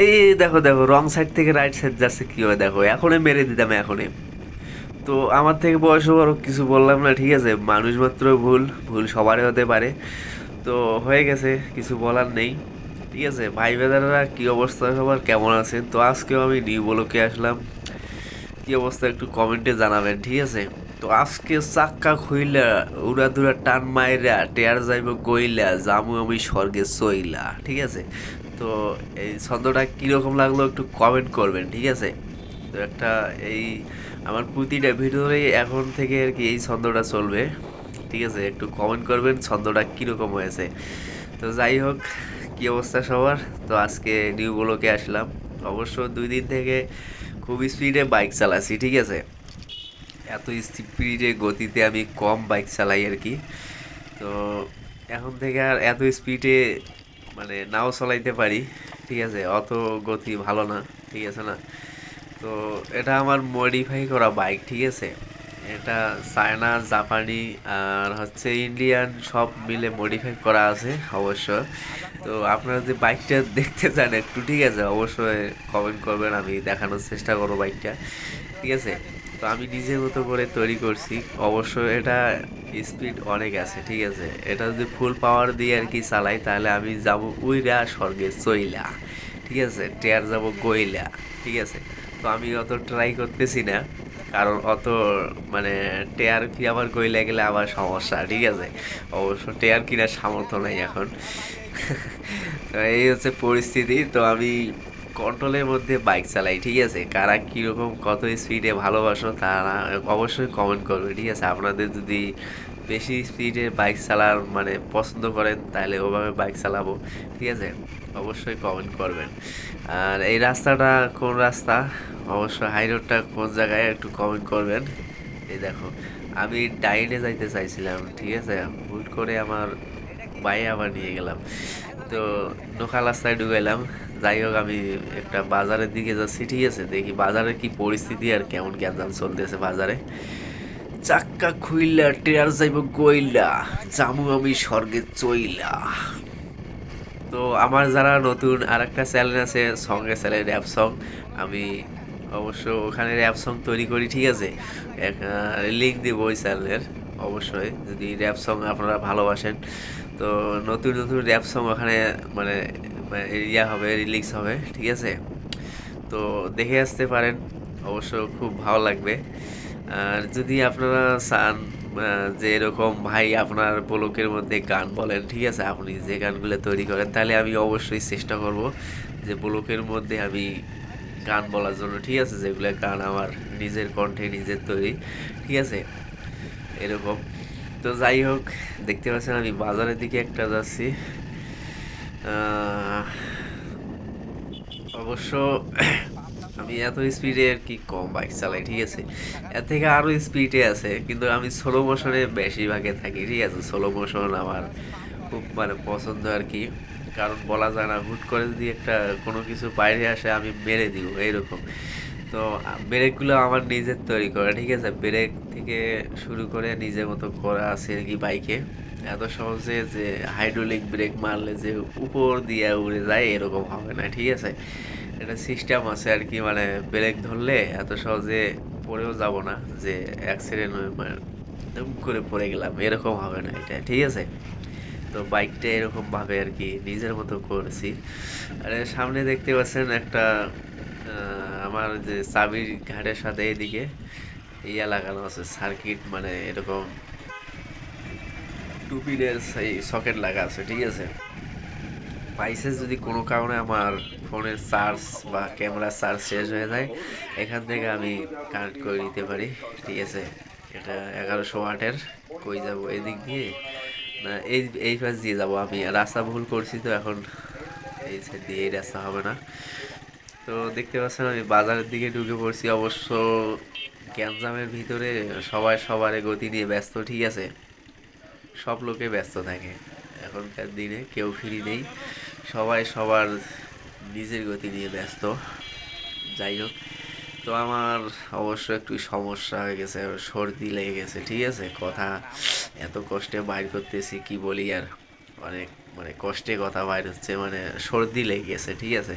এই দেখো দেখো রং সাইড থেকে রাইট সাইড যাচ্ছে কি হয় দেখো, এখনই মেরে দিতাম এখনই। তো আমার থেকে বয়স বড় কিছু বললাম না, ঠিক আছে, মানুষ মাত্র ভুল, ভুল সবারই হতে পারে। তো হয়ে গেছে, কিছু বলার নেই। ঠিক আছে ভাই বেদাররা, কি অবস্থা সবার, কেমন আছেন? তো আজকেও আমি নিউ বলকে আসলাম। কি অবস্থা একটু কমেন্টে জানাবেন, ঠিক আছে। তো আজকে চাক্কা খুইলা উড়া দুরা টান মাইরা টেয়ার যাইব গইলা জামু আমি স্বর্গে চইলা, ঠিক আছে। তো এই ছন্দটা কীরকম লাগলো একটু কমেন্ট করবেন, ঠিক আছে। তো একটা এই আমার প্রতিটা ভিডিওরেই এখন থেকে আর কি এই ছন্দটা চলবে, ঠিক আছে। একটু কমেন্ট করবেন ছন্দটা কীরকম হয়েছে। তো যাই হোক, কী অবস্থা সবার? তো আজকে নিউ ব্লকে আসলাম। অবশ্য 2 দিন থেকে খুব স্পিডে বাইক চালাচ্ছি, ঠিক আছে। এত স্পিডে গতিতে আমি কম বাইক চালাই আর কি। তো এখন থেকে আর এত স্পিডে মানে নাও চালাইতে পারি, ঠিক আছে। অত গতি ভালো না, ঠিক আছে না। তো এটা আমার মডিফাই করা বাইক, ঠিক আছে। এটা চায়না, জাপানি আর হচ্ছে ইন্ডিয়ান সব মিলে মডিফাই করা আছে অবশ্য। তো আপনারা যে বাইকটা দেখতে চান একটু, ঠিক আছে, অবশ্যই কমেন্ট করবেন, আমি দেখানোর চেষ্টা করবো বাইকটা, ঠিক আছে। তো আমি নিজের মতো করে তৈরি করছি। অবশ্য এটা স্পিড অনেক আছে, ঠিক আছে। এটা যদি ফুল পাওয়ার দিয়ে আর কি চালাই তাহলে আমি যাব উইরা স্বর্গে চইলা, ঠিক আছে, টেয়ার যাব গইলা, ঠিক আছে। তো আমি অত ট্রাই করতেছি না, কারণ অত মানে টেয়ার কি আবার গইলা গেলে আবার সমস্যা, ঠিক আছে। অবশ্য টেয়ার কিনার সামর্থ্য নাই এখন। তো এই হচ্ছে পরিস্থিতি। তো আমি কন্ট্রোলের মধ্যে বাইক চালাই, ঠিক আছে। কারা কীরকম কত স্পিডে ভালোবাসো তারা অবশ্যই কমেন্ট করবে, ঠিক আছে। আপনাদের যদি বেশি স্পিডে বাইক চালার মানে পছন্দ করেন তাহলে ওভাবে বাইক চালাবো, ঠিক আছে। অবশ্যই কমেন্ট করবেন। আর এই রাস্তাটা কোন রাস্তা, অবশ্য হাই রোডটা কোন জায়গায় একটু কমেন্ট করবেন। এই দেখো, আমি ডাইনে যাইতে চাইছিলাম, ঠিক আছে, হুট করে আমার ভাই আবার নিয়ে গেলাম। তো নোখা রাস্তায় ঢুকাইলাম। যাই হোক, আমি একটা বাজারের দিকে যাচ্ছি, ঠিক আছে। দেখি বাজারের কি পরিস্থিতি আর কেমন গ্যাঞ্জাম চলতেছে বাজারে। চাক্কা খুইলা টেয়ার যাইব গইলা জামু আমি স্বর্গে চইলা। তো আমার যারা নতুন আর একটা চ্যানেল আছে, সঙ্গে চ্যানেল র্যাপ সং, আমি অবশ্য ওখানে র্যাপ সং তৈরি করি, ঠিক আছে। লিঙ্ক দিব ওই চ্যানেলের, অবশ্যই যদি র্যাপ সং আপনারা ভালোবাসেন। তো নতুন নতুন র্যাপ সং ওখানে মানে ইয়া হবে, রিলিজ হবে, ঠিক আছে। তো দেখে আসতে পারেন, অবশ্য খুব ভালো লাগবে। আর যদি আপনারা চান যে এরকম ভাই আপনার ব্লকের মধ্যে গান বলেন, ঠিক আছে, আপনি যে গানগুলো তৈরি করেন, তাহলে আমি অবশ্যই চেষ্টা করব যে ব্লকের মধ্যে আমি গান বলার জন্য, ঠিক আছে, যেগুলো গান আমার নিজের কণ্ঠে নিজের তৈরি, ঠিক আছে, এরকম। তো যাই হোক, দেখতে পাচ্ছেন আমি বাজারের দিকে একটা যাচ্ছি। আহ, অবশ্য আমি এত স্পিডে আর কি কম বাইক চালাই, ঠিক আছে। এর থেকে আরও স্পিডে আছে, কিন্তু আমি স্লো মোশনে বেশিরভাগে থাকি, ঠিক আছে। স্লো মোশন আমার খুব মানে পছন্দ আর কি। কারণ বলা যায় না, হুট করে যদি একটা কোনো কিছু বাইরে আসে আমি মেরে দিব এইরকম। তো ব্রেকগুলো আমার নিজের তৈরি করা, ঠিক আছে। ব্রেক থেকে শুরু করে নিজের মতো করা আছে আর কি বাইকে। এত সহজে যে হাইড্রোলিক ব্রেক মারলে যে উপর দিয়ে উড়ে যায় এরকম হবে না, ঠিক আছে। এটা সিস্টেম আছে আর কি, মানে ব্রেক ধরলে এত সহজে পড়েও যাব না, যে অ্যাক্সিডেন্ট হয়ে মানে দুম করে পড়ে গেলাম এরকম হবে না এটা, ঠিক আছে। তো বাইকটা এরকম ভাবে আর কি নিজের মতো করেছি। আর এর সামনে দেখতে পাচ্ছেন একটা আমার যে চাবির ঘাটের সাথে এদিকে ইয়া লাগানো আছে সার্কিট, মানে এরকম টুপিনের সেই সকেট লাগা আছে, ঠিক আছে। পাইছে যদি কোনো কারণে আমার ফোনের চার্জ বা ক্যামেরার চার্জ শেষ হয়ে যায়, এখান থেকে আমি কানেক্ট করে নিতে পারি, ঠিক আছে। এটা 1100 ওয়াটের। কই যাব, এদিক দিয়ে না এই পাশ দিয়ে যাব। আমি রাস্তা ভুল করছি, তো এখন এই সাইড দিয়ে এই রাস্তা হবে না। তো দেখতে পাচ্ছেন আমি বাজারের দিকে ঢুকে পড়ছি। অবশ্য গ্যাঞ্জামের ভিতরে সবাই সবার গতি নিয়ে ব্যস্ত, ঠিক আছে। সব লোকে ব্যস্ত থাকে এখনকার দিনে, কেউ ফ্রি নেই, সবাই সবার নিজের গতি নিয়ে ব্যস্ত। যাই হোক, তো আমার অবশ্য একটু সমস্যা হয়ে গেছে, সর্দি লেগে গেছে, ঠিক আছে। কথা এত কষ্টে বাইর করতেছি কি বলি আর, অনেক মানে কষ্টে কথা বাইর হচ্ছে, মানে সর্দি লেগে গেছে, ঠিক আছে।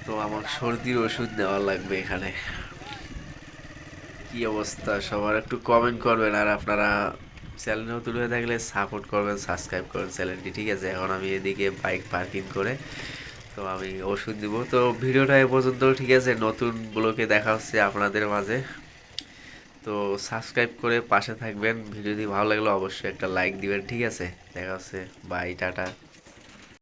তো আমার সর্দির ওষুধ নেওয়া লাগবে এখানে। কি অবস্থা সবার, একটু কমেন্ট করবেন, আর আপনারা চ্যানেল নতুন হয়ে থাকলে সাপোর্ট করবেন, সাবস্ক্রাইব করবেন চ্যানেলটি, ঠিক আছে? এখন আমি এদিকে বাইক পার্কিং করে তো আমি ওষুধ দিব। তো ভিডিওটা এ পর্যন্ত, ঠিক আছে? নতুন ব্লগে দেখা হচ্ছে আপনাদের মাঝে। তো সাবস্ক্রাইব করে পাশে থাকবেন। ভিডিওটি ভালো লাগলে অবশ্যই একটা লাইক দিবেন, ঠিক আছে? দেখা হচ্ছে, বাই, টাটা।